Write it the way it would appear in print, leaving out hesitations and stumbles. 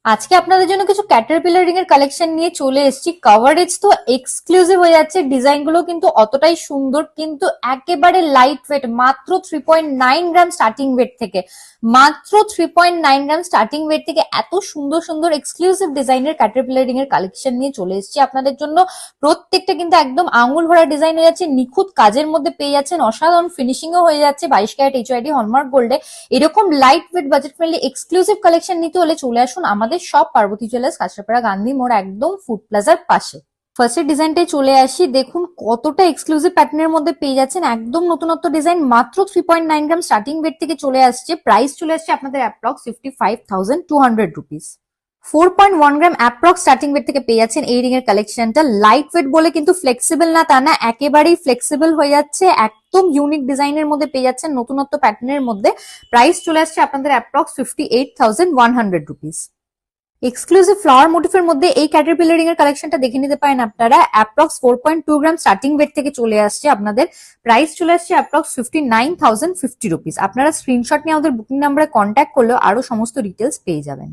আজকে আপনাদের জন্য কিছু ক্যাটারপিলার রিং এর কালেকশন নিয়ে চলে এসেছি। কভারেজ তো এক্সক্লুসিভ হয়ে যাচ্ছে, ডিজাইন গুলো কিন্তু অতটাই সুন্দর, কিন্তু একেবারে লাইট ওয়েট, মাত্র 3.9 গ্রাম স্টার্টিং ওয়েট থেকে। মাত্র 3.9 গ্রাম স্টার্টিং ওয়েট থেকে এত সুন্দর সুন্দর এক্সক্লুসিভ ডিজাইনের ক্যাটারপিলার রিং এর কালেকশন নিয়ে চলে এসেছি আপনাদের জন্য। প্রত্যেকটা কিন্তু একদম আঙুল ভরা ডিজাইন হয়ে যাচ্ছে, নিখুঁত কাজের মধ্যে পেয়ে যাচ্ছেন, অসাধারণ ফিনিশিং ও হয়ে যাচ্ছে 22 ক্যারেট এইচআইডি হলমার্ক গোল্ডে। এরকম light weight budget friendly exclusive collection নিতে হলে চলে আসুন আমাদের সব পার্বতী জুয়েলার্স, কাঁচরাপাড়া গান্ধী মোড়, একদম ফুড প্লাজার পাশে। ফার্স্টের ডিজাইনটাই চলে আসি, দেখুন কতটা এক্সক্লুসিভ প্যাটার্নের মধ্যে পেয়ে যাচ্ছেন, একদম নতুনত্ব ডিজাইন, মাত্র 3.9 গ্রাম স্টার্টিং ওয়েট থেকে চলে আসছে। প্রাইস চলে আসছে আপনাদের approx 55,200 rupees. 4.1 gram approx starting weight থেকে পেয়ে যাচ্ছেন এই রিং এর কালেকশনটা। লাইট ওয়েট বলে কিন্তু ফ্লেক্সিবল না তা না, একেবারেই ফ্লেক্সিবল হয়ে যাচ্ছে, একদম ইউনিক ডিজাইনের মধ্যে পেয়ে যাচ্ছেন, নতুনত্ব প্যাটার্নের মধ্যে। প্রাইস চলে আসছে আপনাদের অ্যাপ্রক্স 58,100 রুপিস। এক্সক্লুসিভ ফ্লাওয়ার মোটিফের মধ্যে এই ক্যাটারপিলার রিং এর কালেকশনটা দেখে নিতে পারেন আপনারা। অ্যাপ্রক্স 4.2 গ্রাম স্টার্টিং ওয়েট থেকে চলে আসছে আপনাদের। প্রাইস চলে আসছে অ্যাপ্রক্স 59,050 রুপিস। আপনারা স্ক্রিনশট নিয়ে আমাদের বুকিং নাম্বারে কন্ট্যাক্ট করলেও আরো সমস্ত ডিটেলস পেয়ে যাবেন।